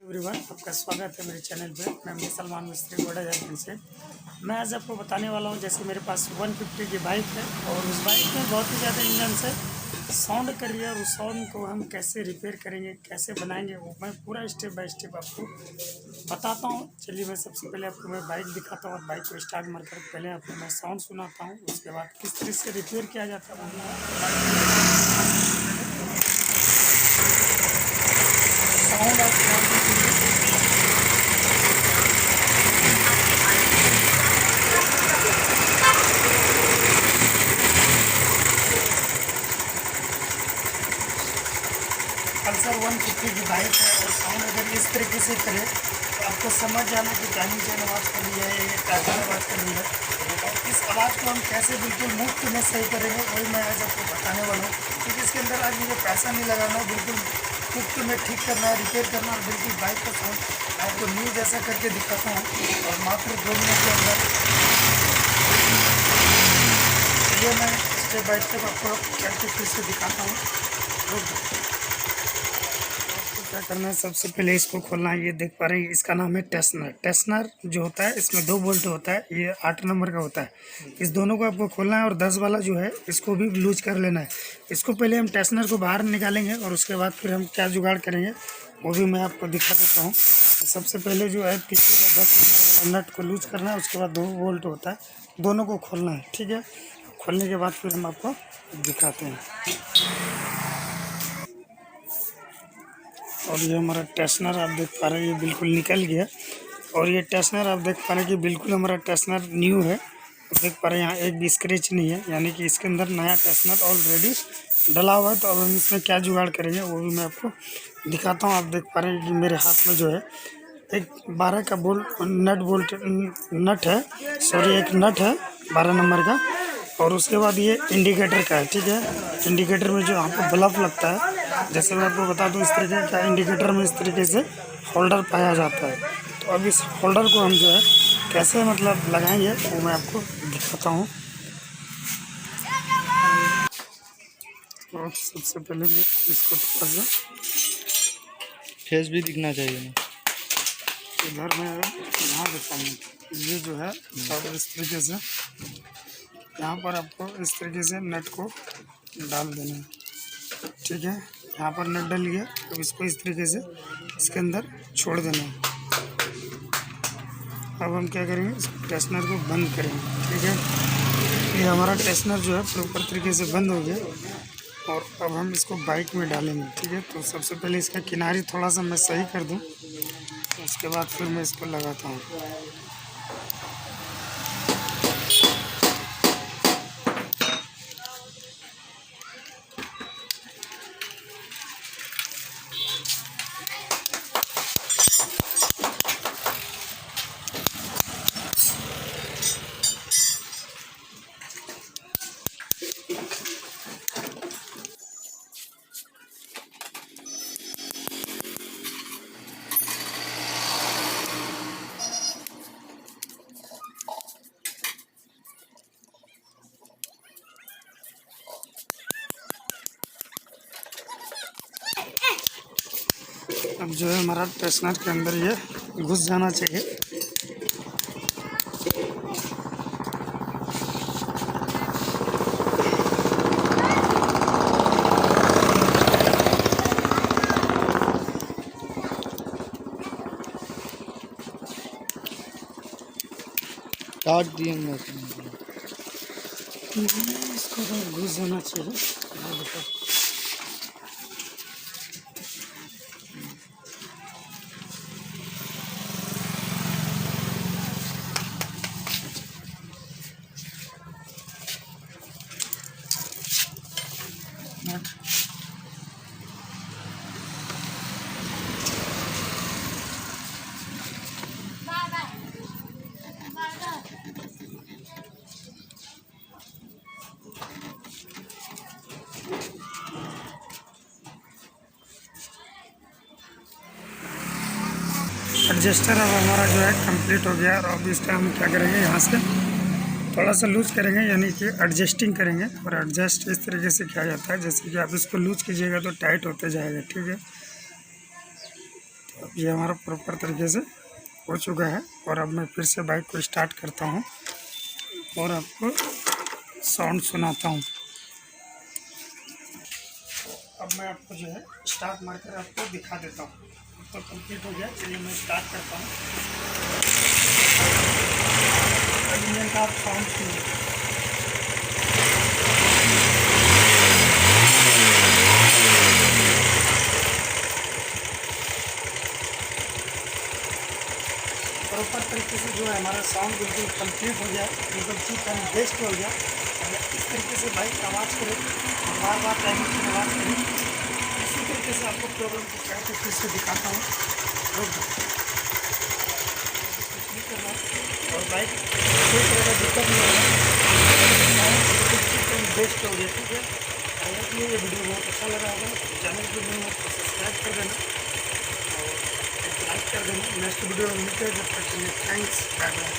Everyone, आपका स्वागत है मेरे चैनल पे। मैं सलमान मिस्त्री गोड़ा झारखंड से। मैं आज आपको बताने वाला हूँ, जैसे मेरे पास 150 की बाइक है और उस बाइक में बहुत ही ज़्यादा इंजन से साउंड कर रही है और उस साउंड को हम कैसे रिपेयर करेंगे, कैसे बनाएंगे, वो मैं पूरा स्टेप बाय स्टेप आपको बताता हूँ। चलिए मैं सबसे पहले आपको मैं बाइक दिखाता हूँ और बाइक को स्टार्ट मारकर पहले आपको मैं साउंड सुनाता हूँ। उसके बाद किस तरह से रिपेयर किया जाता है साउंड आप पल्सर 150 की बाइक है और साउंड अगर इस तरीके से करे तो आपको समझ जाना कि टाइमिंग चैन आवाज़ कर रही है या टाइमिंग आवाज़ कर रही है। और इस आवाज़ को हम कैसे बिल्कुल मुफ्त में सही करेंगे वही मैं आज आपको बताने वाला हूँ, क्योंकि इसके अंदर आज मुझे पैसा नहीं लगाना, बिल्कुल मुफ्त में ठीक करना है, रिपेयर करना और बिल्कुल बाइक का साउंड आपको न्यू जैसा करके दिखाता हूँ और मात्र 2 मिनट के अंदर। ये मैं स्टेप बाय स्टेप आपको करके फिर से दिखाता हूँ। क्या करना है, सबसे पहले इसको खोलना है। ये देख पा रहे हैं, इसका नाम है टेस्नर। टेस्नर जो होता है इसमें 2 बोल्ट होता है, ये 8 नंबर का होता है। इस दोनों को आपको खोलना है और 10 वाला जो है इसको भी लूज कर लेना है। इसको पहले हम टेस्नर को बाहर निकालेंगे और उसके बाद फिर हम क्या जुगाड़ करेंगे वो भी मैं आपको दिखा देता हूँ। सबसे पहले जो है पीछे का 10 नंबर वाला नट को लूज करना है, उसके बाद 2 बोल्ट होता है, दोनों को खोलना है। ठीक है, खोलने के बाद फिर हम आपको दिखाते हैं। और ये हमारा टेस्नर आप देख पा रहे हैं, ये बिल्कुल निकल गया। और ये टेस्नर आप देख पा रहे हैं कि बिल्कुल हमारा टेस्नर न्यू है। देख पा रहे हैं यहाँ एक भी स्क्रैच नहीं है, यानी कि इसके अंदर नया टेस्नर ऑलरेडी डला हुआ है। तो अब हम इसमें क्या जुगाड़ करेंगे वो भी मैं आपको दिखाता हूँ। आप देख पा रहे हैं कि मेरे हाथ में जो है एक 12 का बोल्ट नट है, सॉरी एक नट है 12 नंबर का। और उसके बाद ये इंडिकेटर का है। ठीक है, इंडिकेटर में जो आपको बल्ब लगता है, जैसे मैं आपको बता दूं, इस तरीके का इंडिकेटर में इस तरीके से होल्डर पाया जाता है। तो अब इस होल्डर को हम जो है कैसे मतलब लगाएंगे वो मैं आपको दिखाता हूँ। और सबसे पहले मैं इसको थोड़ा सा फेस भी दिखना चाहिए ना। इधर में यहाँ देता हूँ। ये जो है अब इस तरीके से यहाँ पर आपको इस तरीके से नट को डाल देना है। ठीक है, यहाँ पर नट डल गया, तो इसको इस तरीके से इसके अंदर छोड़ देना है। अब हम क्या करेंगे, इस टेस्नर को बंद करेंगे। ठीक है, ये हमारा टेस्नर जो है प्रॉपर तरीके से बंद हो गया और अब हम इसको बाइक में डालेंगे। ठीक है, तो सबसे पहले इसका किनारी थोड़ा सा मैं सही कर दूँ, उसके बाद फिर मैं इसको लगाता हूँ। अब जो है हमारा टेस्नर के अंदर ये घुस जाना चाहिए। काट दिए मैं। इसको तो घुस जाना चाहिए। एडजस्टर अब हमारा जो है कंप्लीट हो गया। और अब इस टाइम हम क्या करेंगे, यहाँ से थोड़ा सा लूज करेंगे, यानी कि एडजस्टिंग करेंगे। और एडजस्ट इस तरीके से किया जाता है, जैसे कि आप इसको लूज कीजिएगा तो टाइट होते जाएगा। ठीक है, तो ये हमारा प्रॉपर तरीके से हो चुका है। और अब मैं फिर से बाइक को स्टार्ट करता हूँ और आपको साउंड सुनाता हूँ। अब मैं आपको जो है स्टार्ट मारकर आपको दिखा देता हूँ। तो कंप्लीट हो गया, चलिए मैं स्टार्ट करता हूँ। इंजन का आप साउंड सुनिए। प्रॉपर तरीके से जो है हमारा साउंड बिल्कुल कंप्लीट हो गया, बिल्कुल चीप एंड बेस्ट हो गया। और इस तरीके से बाइक आवाज़ करे, बार बार टाइमिंग की आवाज़ करें, इसी तरीके से आपको प्रॉब्लम को क्या तो फिर से दिखाता हूँ। कुछ नहीं करना और बाइक कोई तरह का दिक्कत नहीं होगा, चीप एंड बेस्ट हो गया। ठीक है, अगर ये वीडियो बहुत अच्छा लगा होगा, चैनल को नहीं हो तो सब्सक्राइब कर देना और लाइक कर देना। नेक्स्ट वीडियो में मिलते हैं, जब तक के लिए थैंक्स। Bye bye.